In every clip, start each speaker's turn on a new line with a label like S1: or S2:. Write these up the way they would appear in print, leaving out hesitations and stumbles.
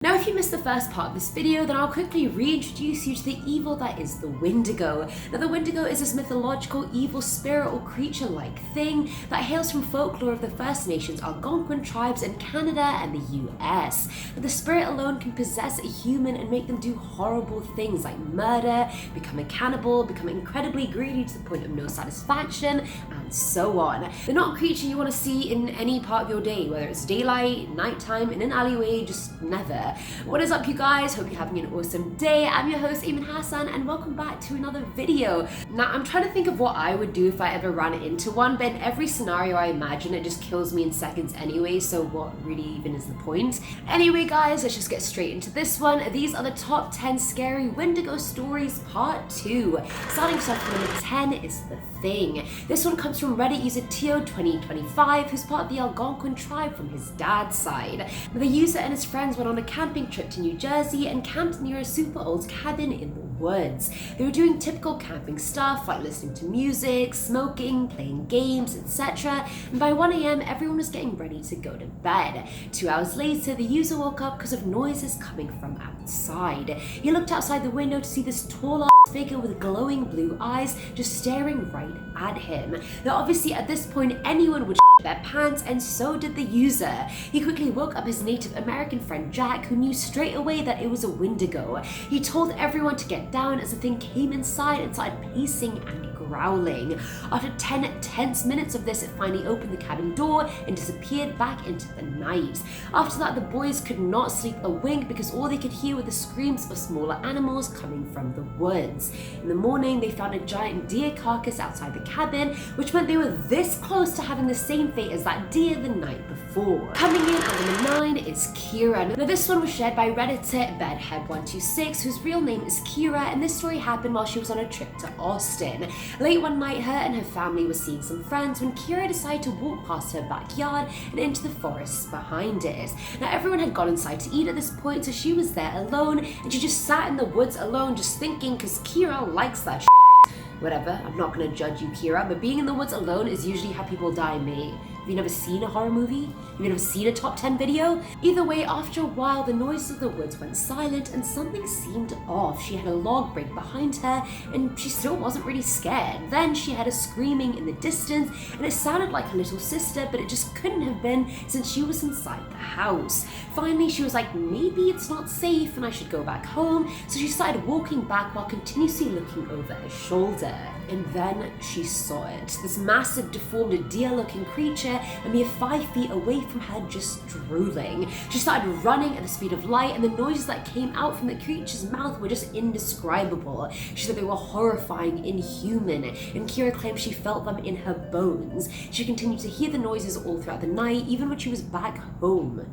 S1: Now, if you missed the first part of this video, then I'll quickly reintroduce you to the evil that is the Wendigo. Now, the Wendigo is this mythological evil spirit or creature-like thing that hails from folklore of the First Nations Algonquin tribes in Canada and the US. Now, the spirit alone can possess a human and make them do horrible things like murder, become a cannibal, become incredibly greedy to the point of no satisfaction, and so on. They're not a creature you want to see in any part of your day, whether it's daylight, nighttime, in an alleyway, just never. What is up, you guys? Hope you're having an awesome day. I'm your host, Ayman Hasan, and welcome back to another video. Now, I'm trying to think of what I would do if I ever ran into one, but in every scenario I imagine it just kills me in seconds anyway, so what really even is the point? Anyway, guys, let's just get straight into this one. These are the top 10 scary Wendigo stories, part 2. Starting us off with number 10 is The Thing. This one comes from Reddit user Teo2025, who's part of the Algonquin tribe from his dad's side. The user and his friends went on a camping trip to New Jersey and camped near a super old cabin in the woods. They were doing typical camping stuff like listening to music, smoking, playing games, etc. And by 1 a.m. everyone was getting ready to go to bed. 2 hours later, the user woke up because of noises coming from outside. He looked outside the window to see this tall figure with glowing blue eyes just staring right at him. Now, obviously at this point anyone would their pants, and so did the user. He quickly woke up his Native American friend Jack, who knew straight away that it was a Wendigo. He told everyone to get down as the thing came inside and started pacing and growling. After 10 tense minutes of this, it finally opened the cabin door and disappeared back into the night. After that, the boys could not sleep a wink because all they could hear were the screams of smaller animals coming from the woods. In the morning, they found a giant deer carcass outside the cabin, which meant they were this close to having the same fate as that deer the night before. Coming in at number 9 is Kira. Now, this one was shared by Redditor Bedhead126, whose real name is Kira, and this story happened while she was on a trip to Austin. Late one night, her and her family were seeing some friends when Kira decided to walk past her backyard and into the forests behind it. Now, everyone had gone inside to eat at this point, so she was there alone, and she just sat in the woods alone, just thinking, because Kira likes that Whatever, I'm not gonna judge you, Kira, but being in the woods alone is usually how people die, mate. Have you never seen a horror movie? Have you never seen a top 10 video? Either way, after a while, the noises of the woods went silent and something seemed off. She had a log break behind her and she still wasn't really scared. Then she heard a screaming in the distance and it sounded like her little sister, but it just couldn't have been since she was inside the house. Finally, she was like, maybe it's not safe and I should go back home. So she started walking back while continuously looking over her shoulder. And then she saw it. This massive, deformed, deer-looking creature a mere 5 feet away from her, just drooling. She started running at the speed of light, and the noises that came out from the creature's mouth were just indescribable. She said they were horrifying, inhuman, and Kira claimed she felt them in her bones. She continued to hear the noises all throughout the night, even when she was back home.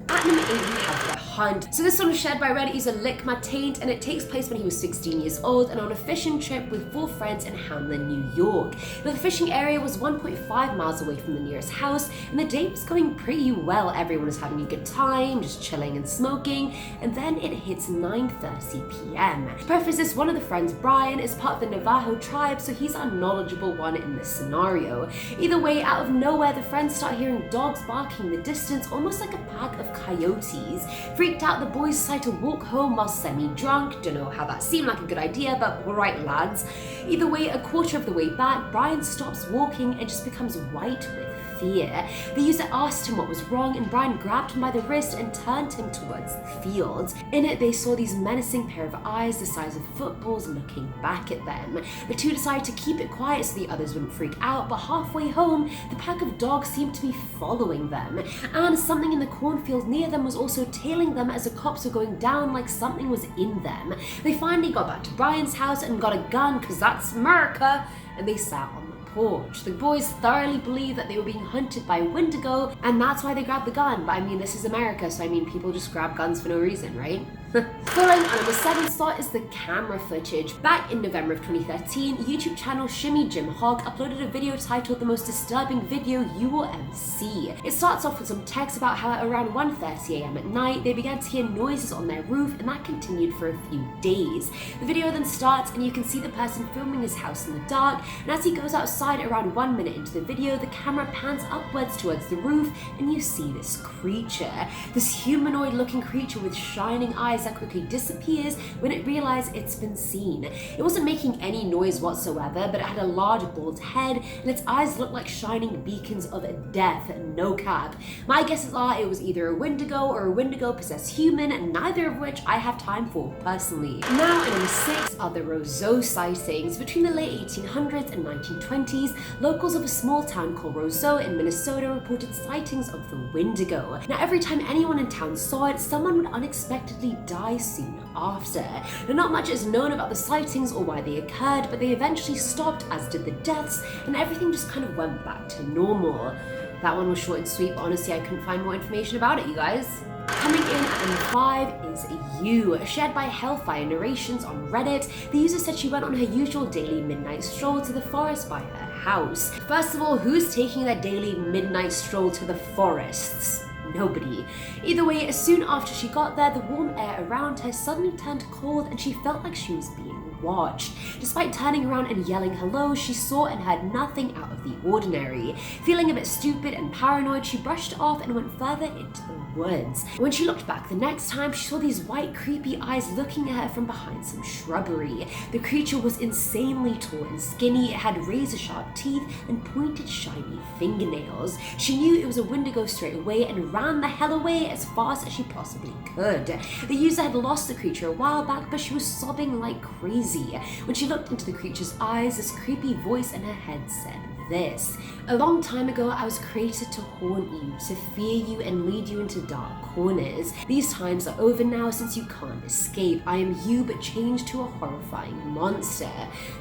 S1: At number 8, we have The Hunt. So this one was shared by Reddit user Lick My Taint, and it takes place when he was 16 years old and on a fishing trip with 4 friends in Hamlin, New York. Now, the fishing area was 1.5 miles away from the nearest house, and the day was going pretty well. Everyone was having a good time, just chilling and smoking, and then it hits 9:30 p.m. To preface this, one of the friends, Brian, is part of the Navajo tribe, so he's our knowledgeable one in this scenario. Either way, out of nowhere, the friends start hearing dogs barking in the distance, almost like a pack of coyotes. Freaked out, the boys decide to walk home while semi-drunk. Don't know how that seemed like a good idea, but alright, lads. Either way, a quarter of the way back, Brian stops walking and just becomes white with fear. The user asked him what was wrong, and Brian grabbed him by the wrist and turned him towards the fields. In it, they saw these menacing pair of eyes the size of footballs looking back at them. The two decided to keep it quiet so the others wouldn't freak out, but halfway home, the pack of dogs seemed to be following them, and something in the cornfield near them was also tailing them as the cops were going down like something was in them. They finally got back to Brian's house and got a gun, because that's America, and they sat on the porch. The boys thoroughly believed that they were being hunted by Wendigo, and that's why they grabbed the gun. But I mean, this is America, so I mean, people just grab guns for no reason, right? Following on number 7 slot is the camera footage. Back in November of 2013, YouTube channel Shimmy Jim Hog uploaded a video titled The Most Disturbing Video You Will Ever See. It starts off with some text about how at around 1:30 a.m. at night, they began to hear noises on their roof, and that continued for a few days. The video then starts and you can see the person filming his house in the dark, and as he goes outside, outside around 1 minute into the video, the camera pans upwards towards the roof and you see this creature. This humanoid looking creature with shining eyes that quickly disappears when it realizes it's been seen. It wasn't making any noise whatsoever, but it had a large bald head and its eyes looked like shining beacons of death, no cap. My guesses are it was either a Wendigo or a Wendigo possessed human, and neither of which I have time for personally. Now at number 6 are the ROSEAU sightings. Between the late 1800s and 1920s, locals of a small town called ROSEAU in Minnesota reported sightings of the Wendigo. Now every time anyone in town saw it, someone would unexpectedly die soon after. Now not much is known about the sightings or why they occurred, but they eventually stopped, as did the deaths, and everything just kind of went back to normal. That one was short and sweet, but honestly I couldn't find more information about it, you guys. Coming in at number 5 is You, shared by Hellfire Narrations on Reddit. The user said she went on her usual daily midnight stroll to the forest by her house. First of all, who's taking their daily midnight stroll to the forests? Nobody. Either way, as soon after she got there, the warm air around her suddenly turned cold and she felt like she was being watched. Despite turning around and yelling hello, she saw and heard nothing out of the ordinary. Feeling a bit stupid and paranoid, she brushed it off and went further into the woods. When she looked back the next time, she saw these white creepy eyes looking at her from behind some shrubbery. The creature was insanely tall and skinny, it had razor sharp teeth and pointed shiny fingernails. She knew it was a Wendigo straight away and ran the hell away as fast as she possibly could. The user had lost the creature a while back, but she was sobbing like crazy. When she looked into the creature's eyes, this creepy voice in her head said this: "A long time ago, I was created to haunt you, to fear you and lead you into dark corners. These times are over now since you can't escape. I am you, but changed to a horrifying monster."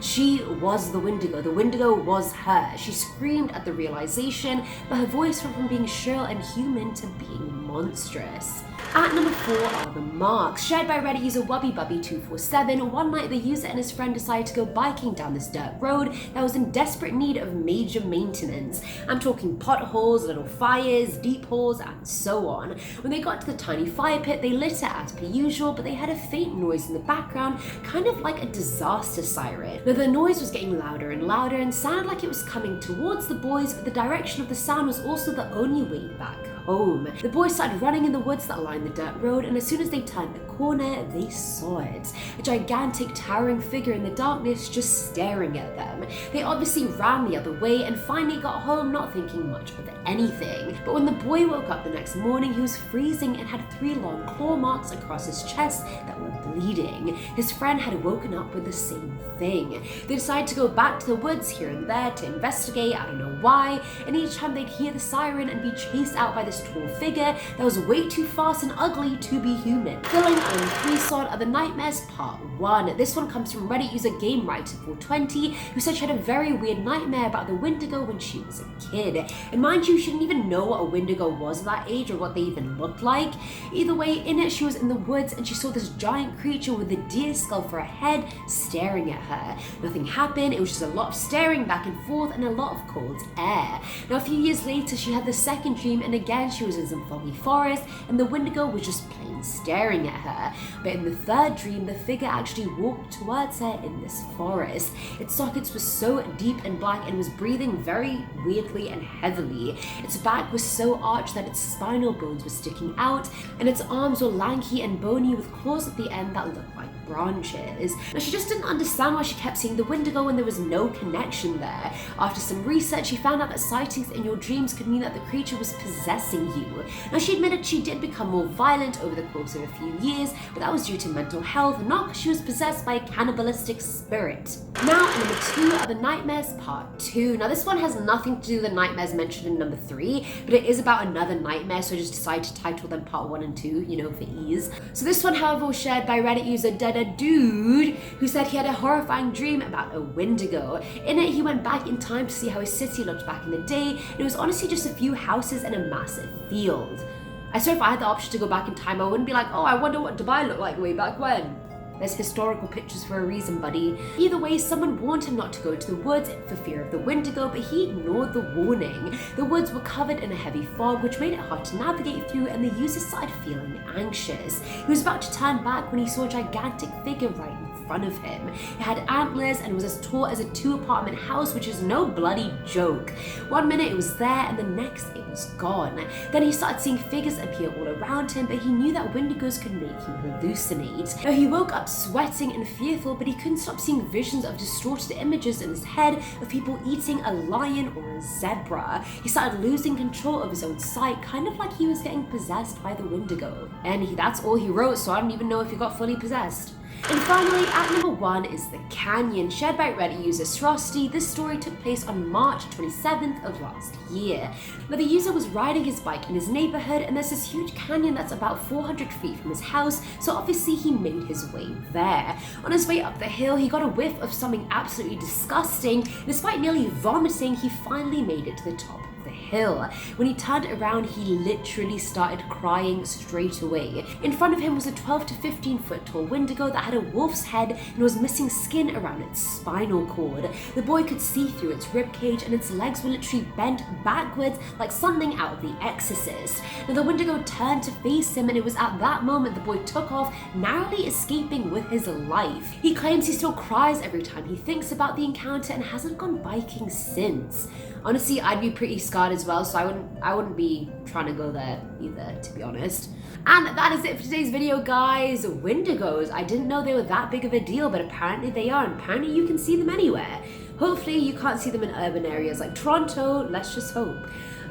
S1: She was the Wendigo. The Wendigo was her. She screamed at the realization, but her voice went from being shrill and human to being monstrous. At number 4 are the marks. Shared by Reddit user WubbyBubby247, one night the user and his friend decided to go biking down this dirt road that was in desperate need of major maintenance. I'm talking potholes, little fires, deep holes, and so on. When they got to the tiny fire pit, they lit it as per usual, but they had a faint noise in the background, kind of like a disaster siren. Now the noise was getting louder and louder and sounded like it was coming towards the boys, but the direction of the sound was also the only way back home. The boys started running in the woods that lined the dirt road, and as soon as they turned the corner, they saw it. A gigantic, towering figure in the darkness just staring at them. They obviously ran the other way and finally got home not thinking much of anything. But when the boy woke up the next morning, he was freezing and had 3 long claw marks across his chest that were bleeding. His friend had woken up with the same thing. They decided to go back to the woods here and there to investigate, I don't know why, and each time they'd hear the siren and be chased out by this tall figure that was way too fast and ugly to be human. Filling on 3 Sword are the Nightmares Part 1. This one comes from Reddit user GameWriter420, who said she had a very weird nightmare about the Wendigo when she was a kid. And mind you, she didn't even know what a Wendigo was at that age or what they even looked like. Either way, in it she was in the woods and she saw this giant creature with a deer skull for a head staring at her. Nothing happened, it was just a lot of staring back and forth and a lot of cold air. Now a few years later she had the second dream, and again she was in some foggy forest and the Wendigo was just plain staring at her. But in the third dream, the figure actually walked towards her in this forest. Its sockets were so deep and black and was breathing very weirdly and heavily. Its back was so arched that its spinal bones were sticking out, and its arms were lanky and bony with claws at the end that looked like branches. Now she just didn't understand why she kept seeing the Wendigo when there was no connection there. After some research, she found out that sightings in your dreams could mean that the creature was possessing you. Now she admitted she did become more violent over the course of a few years, but that was due to mental health, not because she was possessed by a cannibalistic spirit. Now at number 2 are the Nightmares Part 2. Now this one has nothing to do with the nightmares mentioned in number 3, but it is about another nightmare, so I just decided to title them Part 1 and 2, you know, for ease. So this one, however, was shared by Reddit user Dude, who said he had a horrifying dream about a Wendigo. In it, he went back in time to see how his city looked back in the day, and it was honestly just a few houses and a massive field. I swear if I had the option to go back in time, I wouldn't be like, oh, I wonder what Dubai looked like way back when. There's historical pictures for a reason, buddy. Either way, someone warned him not to go to the woods for fear of the Wendigo, but he ignored the warning. The woods were covered in a heavy fog, which made it hard to navigate through, and the user started feeling anxious. He was about to turn back when he saw a gigantic figure right in front of him. It had antlers and was as tall as a 2-apartment house, which is no bloody joke. One minute it was there, and the next it was gone. Then he started seeing figures appear all around him, but he knew that Wendigos could make him hallucinate. Now he woke up sweating and fearful, but he couldn't stop seeing visions of distorted images in his head of people eating a lion or a zebra. He started losing control of his own sight, kind of like he was getting possessed by the Wendigo. And that's all he wrote, so I don't even know if he got fully possessed. And finally, at number 1 is The Canyon. Shared by Reddit user Srosty, this story took place on March 27th of last year. Now the user was riding his bike in his neighborhood, and there's this huge canyon that's about 400 feet from his house, so obviously he made his way there. On his way up the hill, he got a whiff of something absolutely disgusting. Despite nearly vomiting, he finally made it to the top the hill. When he turned around, he literally started crying straight away. In front of him was a 12 to 15 foot tall Wendigo that had a wolf's head and was missing skin around its spinal cord. The boy could see through its ribcage, and its legs were literally bent backwards like something out of The Exorcist. Now the Wendigo turned to face him, and it was at that moment the boy took off, narrowly escaping with his life. He claims he still cries every time he thinks about the encounter and hasn't gone biking since. Honestly, I'd be pretty scarred as well, so I wouldn't be trying to go there either, to be honest. And that is it for today's video, guys. Wendigos, I didn't know they were that big of a deal, but apparently they are, and apparently you can see them anywhere. Hopefully you can't see them in urban areas like Toronto, let's just hope.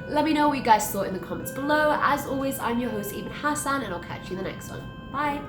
S1: Let me know what you guys thought in the comments below. As always, I'm your host, Ayman Hasan, and I'll catch you in the next one. Bye.